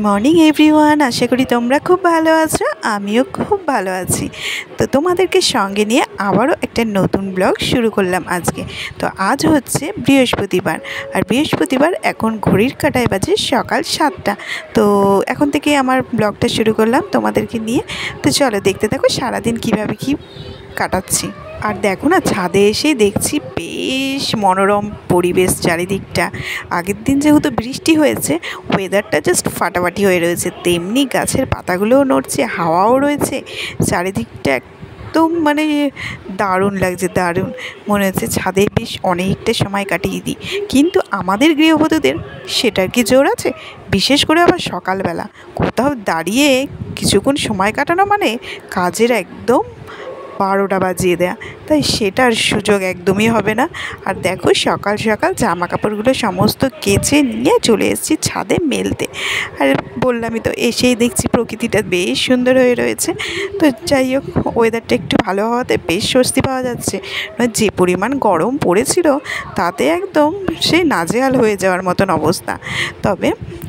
Morning everyone, আশা করি তোমরা খুব ভালো আছো। আমিও খুব ভালো আছি। তো তোমাদেরকে সঙ্গে নিয়ে আবারও একটা নতুন ব্লগ শুরু করলাম আজকে। তো আজ হচ্ছে বৃহস্পতিবার, আর বৃহস্পতিবার এখন ঘড়ির কাঁটায় বাজে সকাল 7টা। তো এখন থেকে আমার ব্লগটা শুরু করলাম তোমাদেরকে নিয়ে। তো চলো দেখতে থাকো সারাদিন কীভাবে কী কাটাচ্ছি। আর দেখো না, ছাদে এসে দেখছি বেশ মনোরম পরিবেশ চারিদিকটা। আগের দিন যেহেতু বৃষ্টি হয়েছে, ওয়েদারটা জাস্ট ফাটাফাটি হয়ে রয়েছে, তেমনি গাছের পাতাগুলোও নড়ছে, হাওয়াও রয়েছে চারিদিকটা। একদম মানে দারুণ লাগছে, দারুণ মনে হচ্ছে ছাদে বেশ অনেকটা সময় কাটিয়ে দিই। কিন্তু আমাদের গৃহবধূদের সেটার কি জোর আছে? বিশেষ করে আবার সকালবেলা কোথাও দাঁড়িয়ে কিছুক্ষণ সময় কাটানো মানে কাজের একদম 12টা বাজিয়ে দেয়া, তাই সেটার সুযোগ একদমই হবে না। আর দেখো সকাল সকাল জামা কাপড়গুলো সমস্ত কেচে নিয়ে চলে এসেছি ছাদে মেলতে। আর বললামই তো, এসেই দেখছি প্রকৃতিটা বেশ সুন্দর হয়ে রয়েছে। তো যাই হোক, ওয়েদারটা একটু ভালো হওয়াতে বেশ স্বস্তি পাওয়া যাচ্ছে। যে পরিমাণ গরম পড়েছিল তাতে একদম সেই নাজেহাল হয়ে যাওয়ার মতন অবস্থা। তবে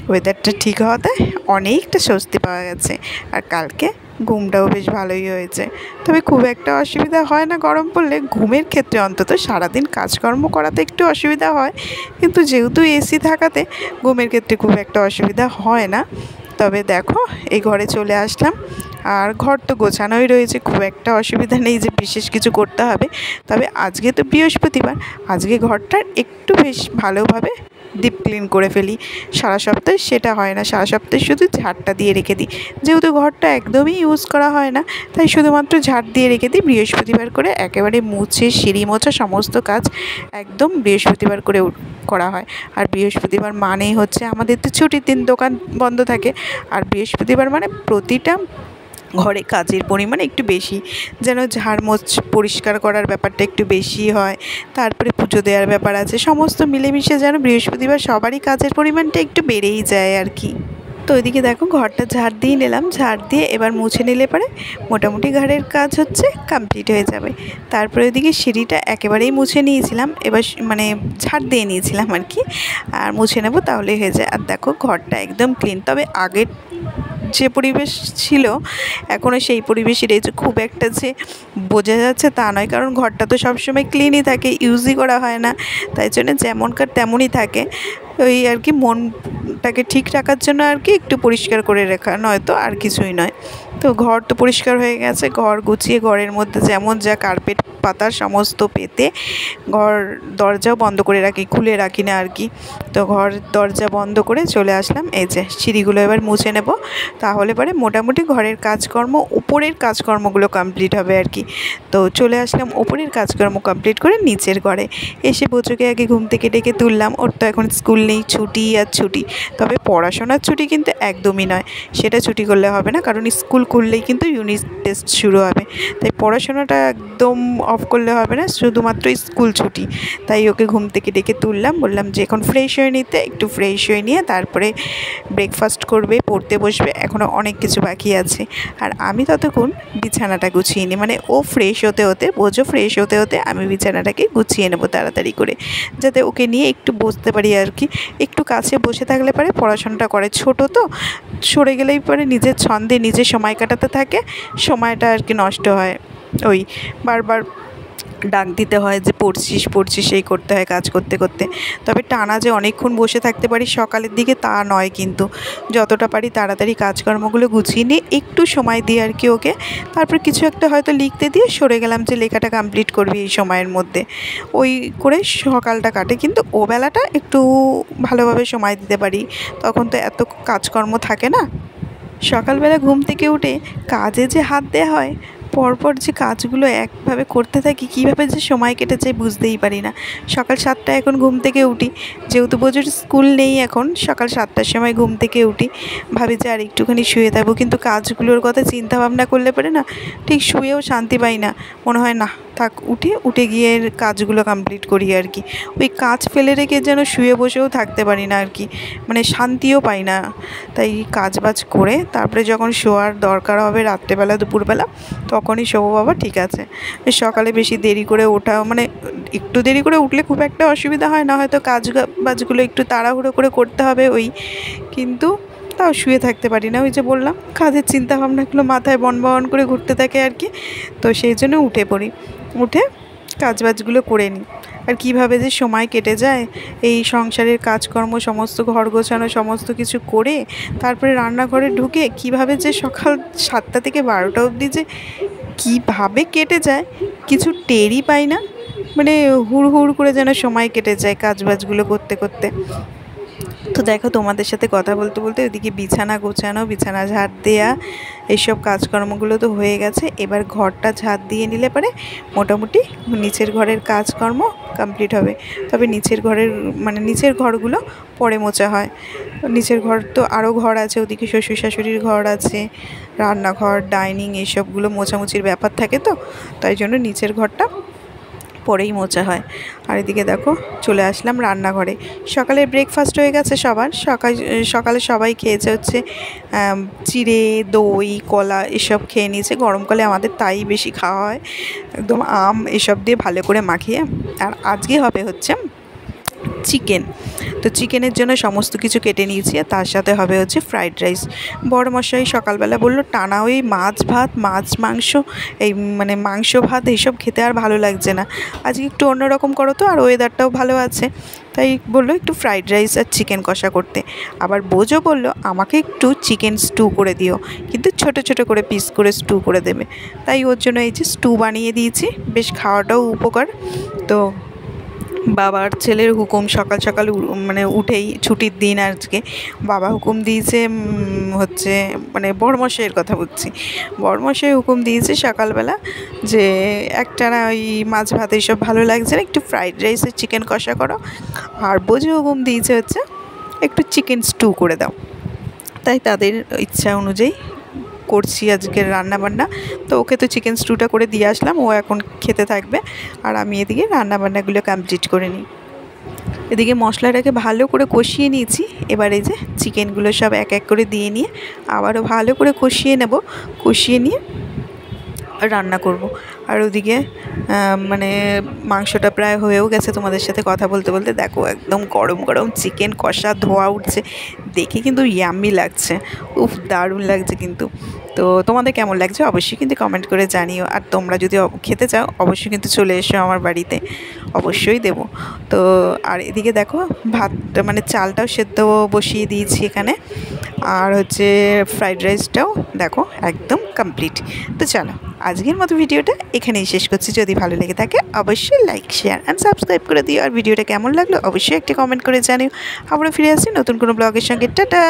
ওয়েদারটা ঠিক হওয়াতে অনেকটা স্বস্তি পাওয়া গেছে। আর কালকে ঘুমটাও বেশ ভালোই হয়েছে। তবে খুব একটা অসুবিধা হয় না গরম পড়লে, ঘুমের ক্ষেত্রে অন্তত। সারাদিন কাজকর্ম করাতে একটু অসুবিধা হয়, কিন্তু যেহেতু এসি থাকাতে ঘুমের ক্ষেত্রে খুব একটা অসুবিধা হয় না। তবে দেখো এই ঘরে চলে আসলাম, আর ঘর তো গোছানোই রয়েছে, খুব একটা অসুবিধা নেই যে বিশেষ কিছু করতে হবে। তবে আজকে তো বৃহস্পতিবার, আজকে ঘরটার একটু বেশ ভালোভাবে ডিপ ক্লিন করে ফেলি। সারা সপ্তাহে সেটা হয় না, সারা সপ্তাহে শুধু ঝাড়টা দিয়ে রেখে দিই। যেহেতু ঘরটা একদমই ইউজ করা হয় না, তাই শুধুমাত্র ঝাড় দিয়ে রেখে দিই। বৃহস্পতিবার করে একেবারে মুছে সিঁড়ি মোছা সমস্ত কাজ একদম বৃহস্পতিবার করে করা হয়। আর বৃহস্পতিবার মানেই হচ্ছে আমাদের তো ছুটির দিন, দোকান বন্ধ থাকে। আর বৃহস্পতিবার মানে প্রতিটা ঘরে কাজের পরিমাণ একটু বেশি, যেন ঝাড়মোছ পরিষ্কার করার ব্যাপারটা একটু বেশি হয়। তারপরে পুজো দেওয়ার ব্যাপার আছে, সমস্ত মিলেমিশে যেন বৃহস্পতিবার সবারই কাজের পরিমাণটা একটু বেড়েই যায় আর কি। তো ওইদিকে দেখো ঘরটা ঝাড় দিয়ে নিলাম, ঝাড় দিয়ে এবার মুছে নিলে পরে মোটামুটি ঘরের কাজ হচ্ছে কমপ্লিট হয়ে যাবে। তারপরে ওইদিকে সিঁড়িটা একেবারেই মুছে নিয়েছিলাম, এবার মানে ঝাড় দিয়ে নিয়েছিলাম আর কি। আর মুছে নেব তাহলেই হয়ে যায়। আর দেখো ঘরটা একদম ক্লিন। তবে আগের যে পরিবেশ ছিল এখনও সেই পরিবেশই রয়েছে, খুব একটা যে বোঝা যাচ্ছে তা নয়, কারণ ঘরটা তো সবসময় ক্লিনই থাকে, ইউজই করা হয় না, তাই জন্য যেমনকার তেমনই থাকে। ওই আর কি মনটাকে ঠিক রাখার জন্য আর কি একটু পরিষ্কার করে রাখা, নয়তো আর কিছুই নয়। তো ঘর তো পরিষ্কার হয়ে গেছে, ঘর গুছিয়ে ঘরের মধ্যে যেমন যা কার্পেট পাতা সমস্ত পেতে ঘর দরজাও বন্ধ করে রাখি, খুলে রাখি না আর কি। তো ঘর দরজা বন্ধ করে চলে আসলাম। এই যে সিঁড়িগুলো এবার মুছে নেব, তাহলে পরে মোটামুটি ঘরের কাজকর্ম, উপরের কাজকর্মগুলো কমপ্লিট হবে আর কি। তো চলে আসলাম উপরের কাজকর্ম কমপ্লিট করে নিচের ঘরে এসে বোচোকে আগে ঘুম থেকে ডেকে তুললাম। ওর তো এখন স্কুল নেই, ছুটি আর ছুটি। তবে পড়াশোনার ছুটি কিন্তু একদমই নয়, সেটা ছুটি করলে হবে না, কারণ স্কুল খুললেই কিন্তু ইউনিট টেস্ট শুরু হবে। তাই পড়াশোনাটা একদম অফ করলে হবে না, শুধুমাত্র স্কুল ছুটি। তাই ওকে ঘুম থেকে ডেকে তুললাম, বললাম যে এখন ফ্রেশ হয়ে নিতে। একটু ফ্রেশ হয়ে নিয়ে তারপরে ব্রেকফাস্ট করবে, পড়তে বসবে, এখনও অনেক কিছু বাকি আছে। আর আমি ততক্ষণ বিছানাটা গুছিয়ে নিই, মানে ও ফ্রেশ হতে হতে, বোঝো ফ্রেশ হতে হতে আমি বিছানাটাকে গুছিয়ে নেবো তাড়াতাড়ি করে, যাতে ওকে নিয়ে একটু বসতে পারি আর কি। একটু কাছে বসে থাকলে পরে পড়াশোনাটা করে, ছোটো তো, সরে গেলেই পরে নিজের ছন্দে নিজে সময় কাটাতে থাকে, সময়টা আর কি নষ্ট হয়। ওই বারবার ডাক দিতে হয় যে পড়ছিস পড়ছিস, এই করতে হয় কাজ করতে করতে। তবে টানা যে অনেকক্ষণ বসে থাকতে পারি সকালের দিকে তা নয়, কিন্তু যতটা পারি তাড়াতাড়ি কাজকর্মগুলো গুছিয়ে নিয়ে একটু সময় দিই আর কি ওকে। তারপর কিছু একটা হয়তো লিখতে দিয়ে সরে গেলাম যে লেখাটা কমপ্লিট করবি এই সময়ের মধ্যে, ওই করে সকালটা কাটে। কিন্তু ও বেলাটা একটু ভালোভাবে সময় দিতে পারি, তখন তো এত কাজকর্ম থাকে না। সকালবেলা ঘুম থেকে উঠে কাজে যে হাত দেওয়া হয়, পরপর যে কাজগুলো একভাবে করতে থাকি, কীভাবে যে সময় কেটে যায় বুঝতেই পারি না। সকাল 7টায় এখন ঘুম থেকে উঠি, যেহেতু বোঝোর স্কুল নেই এখন, সকাল 7টার সময় ঘুম থেকে উঠি। ভাবি যে আর একটুখানি শুয়ে থাকবো, কিন্তু কাজগুলোর কথা চিন্তা ভাবনা করলে পরে না ঠিক শুয়েও শান্তি পাই না। মনে হয় না থাক, উঠে গিয়ে কাজগুলো কমপ্লিট করি আর কি। ওই কাজ ফেলে রেখে যেন শুয়ে বসেও থাকতে পারি না আর কি, মানে শান্তিও পাই না। তাই কাজ বাজ করে তারপরে যখন শোয়ার দরকার হবে রাত্রেবেলা দুপুরবেলা, তখনই শোবো বাবা, ঠিক আছে। সকালে বেশি দেরি করে ওঠা, মানে একটু দেরি করে উঠলে খুব একটা অসুবিধা হয় না, হয়তো কাজ বাজগুলো একটু তাড়াহুড়ো করে করতে হবে ওই, কিন্তু তাও শুয়ে থাকতে পারি না, ওই যে বললাম কাজের চিন্তা ভাবনাগুলো মাথায় বনবন করে ঘুরতে থাকে আর কি। তো সেই জন্য উঠে পড়ি, উঠে কাজবাজগুলো করে নিই। আর কীভাবে যে সময় কেটে যায় এই সংসারের কাজকর্ম সমস্ত, ঘর গোছানো সমস্ত কিছু করে তারপরে রান্নাঘরে ঢুকে কীভাবে যে সকাল 7টা থেকে 12টা অবধি যে কীভাবে কেটে যায় কিছু টেরই পাই না। মানে হুড় করে যেন সময় কেটে যায় কাজবাজগুলো করতে করতে। তো দেখো তোমাদের সাথে কথা বলতে বলতে ওইদিকে বিছানা গোছানো, বিছানা ঝাড় দেওয়া, এইসব কাজকর্মগুলো তো হয়ে গেছে। এবার ঘরটা ঝাড় দিয়ে নিলে পরে মোটামুটি নিচের ঘরের কাজকর্ম কমপ্লিট হবে। তবে নিচের ঘরের মানে নিচের ঘরগুলো পরে মোছা হয়। নিচের ঘর তো আরও ঘর আছে, ওদিকে শ্বশুর শাশুড়ির ঘর আছে, রান্নাঘর, ডাইনিং, এইসবগুলো মোছামুছির ব্যাপার থাকে, তো তাই জন্য নিচের ঘরটা পরেই মোছা হয়। আর এদিকে দেখো চলে আসলাম রান্নাঘরে। সকালের ব্রেকফাস্ট হয়ে গেছে সবার, সকালে সবাই খেয়েছে হচ্ছে চিড়ে, দই, কলা এসব খেয়ে নিয়েছে। গরমকালে আমাদের তাই বেশি খাওয়া হয়, একদম আম এসব দিয়ে ভালো করে মাখিয়ে। আর আজকে হবে হচ্ছে চিকেন। তো চিকেনের জন্য সমস্ত কিছু কেটে নিয়েছি, আর তার সাথে হবে হচ্ছে ফ্রাইড রাইস। বড়মশাই সকালবেলা বললো টানা ওই মাছ ভাত, মাছ মাংস, এই মানে মাংস ভাত এইসব খেতে আর ভালো লাগছে না, আজকে একটু অন্যরকম করো তো। আর ওয়েদারটাও ভালো আছে, তাই বললো একটু ফ্রাইড রাইস আর চিকেন কষা করতে। আবার বোঝো বললো আমাকে একটু চিকেন স্টু করে দিও, কিন্তু ছোট ছোট করে পিস করে স্টু করে দেবে। তাই ওর জন্য এই যে স্টু বানিয়ে দিয়েছি, বেশ খাওয়াটাও উপকার। তো বাবার ছেলের হুকুম, সকাল সকাল মানে উঠেই, ছুটির দিন আজকে, বাবা হুকুম দিয়েছে হচ্ছে মানে বড়মশাইয়ের কথা বলছি, বড়মশাই হুকুম দিয়েছে সকালবেলা যে একটানা ওই মাছ ভাত এইসব ভালো লাগছে না, একটু ফ্রাইড রাইসের চিকেন কষা করো। আর বোঝে হুকুম দিয়েছে হচ্ছে একটু চিকেন স্টু করে দাও। তাই তাদের ইচ্ছা অনুযায়ী করছি আজকের রান্নাবান্না। তো ওকে তো চিকেন স্টুটা করে দিয়ে আসলাম, ও এখন খেতে থাকবে, আর আমি এদিকে রান্নাবান্নাগুলো কমপ্লিট করে নিই। এদিকে মশলাটাকে ভালো করে কষিয়ে নিয়েছি। এবার এই যে চিকেনগুলো সব এক এক করে দিয়ে নিয়ে আবারও ভালো করে কষিয়ে নেব, কষিয়ে নিয়ে রান্না করব। আর ওদিকে মানে মাংসটা প্রায় হয়েও গেছে। তোমাদের সাথে কথা বলতে বলতে দেখো একদম গরম গরম চিকেন কষা ধোয়া উঠছে, দেখে কিন্তু ইয়াম্মি লাগছে, উফ দারুণ লাগছে কিন্তু। তো তোমাদের কেমন লাগছে অবশ্যই কিন্তু কমেন্ট করে জানিও। আর তোমরা যদি খেতে চাও অবশ্যই কিন্তু চলে এসো আমার বাড়িতে, অবশ্যই দেবো। তো আর এদিকে দেখো ভাতটা মানে চালটাও সেদ্ধ বসিয়ে দিয়েছি এখানে, আর হচ্ছে ফ্রাইড রাইসটাও দেখো একদম কমপ্লিট। তো চলো আজকের মতো ভিডিওটা এখানেই শেষ করছি। যদি ভালো লেগে থাকে অবশ্যই লাইক, শেয়ার অ্যান্ড সাবস্ক্রাইব করে দিও। আর ভিডিওটা কেমন লাগলো অবশ্যই একটা কমেন্ট করে জানিও। আবারও ফিরে আসছি নতুন কোনো ব্লগের সঙ্গে। টাটা।